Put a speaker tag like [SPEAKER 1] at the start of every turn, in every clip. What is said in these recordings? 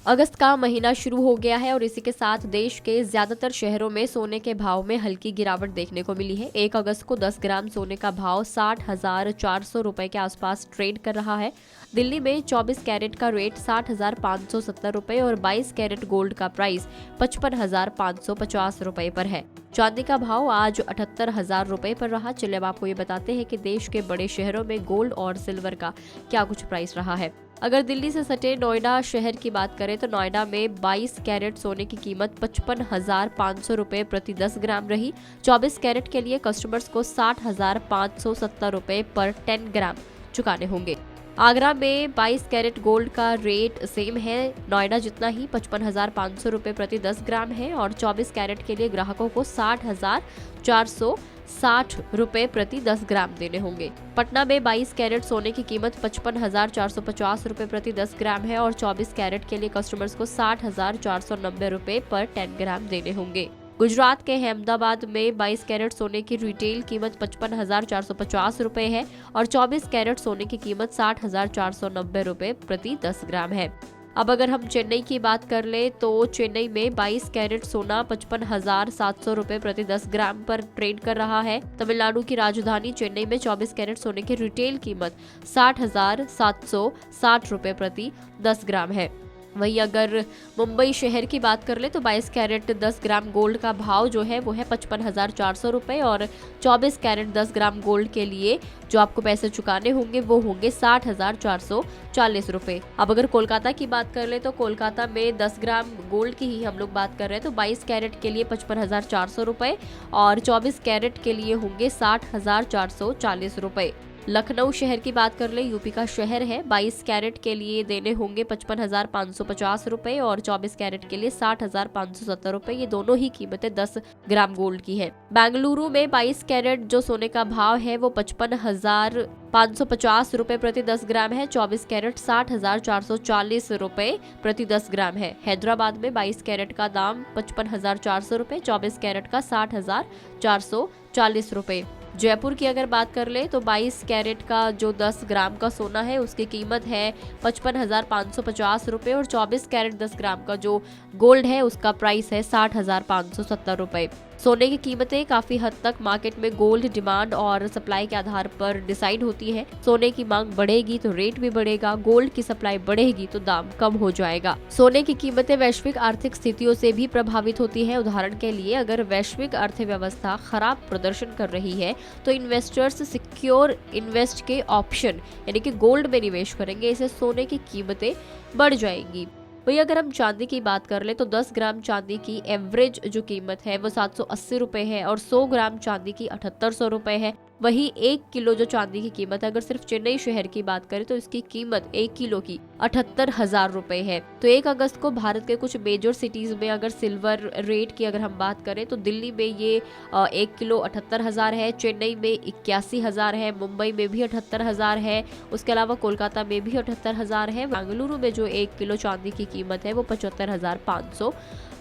[SPEAKER 1] अगस्त का महीना शुरू हो गया है और इसी के साथ देश के ज्यादातर शहरों में सोने के भाव में हल्की गिरावट देखने को मिली है। 1 अगस्त को 10 ग्राम सोने का भाव 60,400 रुपए के आसपास ट्रेड कर रहा है। दिल्ली में 24 कैरेट का रेट 60,570 रुपए और 22 कैरेट गोल्ड का प्राइस 55,550 रुपए पर है। चांदी का भाव आज 78,000 रुपए पर रहा। चलिए अब आपको ये बताते हैं कि देश के बड़े शहरों में गोल्ड और सिल्वर का क्या कुछ प्राइस रहा है। अगर दिल्ली से सटे नोएडा शहर की बात करें तो नोएडा में 22 कैरेट सोने की कीमत 55,500 रुपए प्रति 10 ग्राम रही। 24 कैरेट के लिए कस्टमर्स को 60,570 रुपए पर 10 ग्राम चुकाने होंगे। आगरा में 22 कैरेट गोल्ड का रेट सेम है नोएडा जितना ही 55,500 रुपए प्रति 10 ग्राम है और 24 कैरेट के लिए ग्राहकों को 60,460 रुपए प्रति 10 ग्राम देने होंगे। पटना में 22 कैरेट सोने की कीमत 55,450 रुपए प्रति 10 ग्राम है और 24 कैरेट के लिए कस्टमर्स को 60,490 रुपए पर 10 ग्राम देने होंगे। गुजरात के अहमदाबाद में 22 कैरेट सोने की रिटेल कीमत 55,450 रुपए है और 24 कैरेट सोने की कीमत 60,490 रुपए प्रति 10 ग्राम है। अब अगर हम चेन्नई की बात कर ले तो चेन्नई में 22 कैरेट सोना 55,700 रुपए प्रति 10 ग्राम पर ट्रेड कर रहा है। तमिलनाडु की राजधानी चेन्नई में 24 कैरेट सोने की रिटेल कीमत 60,760 रुपए प्रति 10 ग्राम है। वहीं अगर मुंबई शहर की बात कर ले तो 22 कैरेट 10 ग्राम गोल्ड का भाव जो है वो है 55,400 रुपए और 24 कैरेट 10 ग्राम गोल्ड के लिए जो आपको पैसे चुकाने होंगे वो होंगे 60,440 रुपए। अब अगर कोलकाता की बात कर ले तो कोलकाता में 10 ग्राम गोल्ड की ही हम लोग बात कर रहे हैं तो 22 कैरेट के लिए 55,400 रुपए और 24 कैरेट के लिए होंगे 60,440 रुपए। लखनऊ शहर की बात कर ले, यूपी का शहर है, 22 कैरेट के लिए देने होंगे 55,550 रुपए और 24 कैरेट के लिए 60,570 रुपए। ये दोनों ही कीमतें 10 ग्राम गोल्ड की है। बेंगलुरु में 22 कैरेट जो सोने का भाव है वो 55,550 रुपए प्रति 10 ग्राम है। 24 कैरेट 60,440 रुपए प्रति 10 ग्राम है। हैदराबाद में 22 कैरेट का दाम 55,400 रुपए, 24 कैरेट का 60,440 रुपए। जयपुर की अगर बात कर ले तो 22 कैरेट का जो 10 ग्राम का सोना है उसकी कीमत है 55,550 रुपए और 24 कैरेट 10 ग्राम का जो गोल्ड है उसका प्राइस है 60,570 रुपए। सोने की कीमतें काफी हद तक मार्केट में गोल्ड डिमांड और सप्लाई के आधार पर डिसाइड होती है। सोने की मांग बढ़ेगी तो रेट भी बढ़ेगा, गोल्ड की सप्लाई बढ़ेगी तो दाम कम हो जाएगा। सोने की कीमतें वैश्विक आर्थिक स्थितियों से भी प्रभावित होती है। उदाहरण के लिए अगर वैश्विक अर्थव्यवस्था खराब प्रदर्शन कर रही है तो इन्वेस्टर्स सिक्योर इन्वेस्ट के ऑप्शन यानी कि गोल्ड में निवेश करेंगे, इससे सोने की कीमतें बढ़ जाएंगी। वही अगर हम चांदी की बात कर ले तो 10 ग्राम चांदी की एवरेज जो कीमत है वो 780 रुपए है और 100 ग्राम चांदी की 7800 रुपए है। वही 1 किलो जो चांदी की कीमत है, अगर सिर्फ चेन्नई शहर की बात करें तो इसकी कीमत 1 किलो की 78,000 रुपए है। तो 1 अगस्त को भारत के कुछ मेजर सिटीज में अगर सिल्वर रेट की अगर हम बात करें तो दिल्ली में ये 1 किलो 78,000 है, चेन्नई में 81,000 है, मुंबई में भी 78,000 है, उसके अलावा कोलकाता में भी 78,000 है। बेंगलुरु में जो 1 किलो चांदी की कीमत है वो 75,500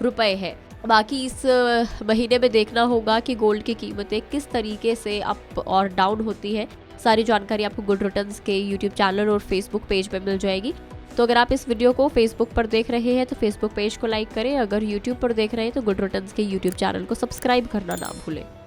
[SPEAKER 1] रुपए है। बाकी इस महीने में देखना होगा कि गोल्ड की कीमतें किस तरीके से अप और डाउन होती है। सारी जानकारी आपको गुड रिटर्न्स के यूट्यूब चैनल और फेसबुक पेज पे मिल जाएगी। तो अगर आप इस वीडियो को फेसबुक पर देख रहे हैं तो फेसबुक पेज को लाइक करें, अगर यूट्यूब पर देख रहे हैं तो गुड रिटर्न्स के यूट्यूब चैनल को सब्सक्राइब करना ना भूलें।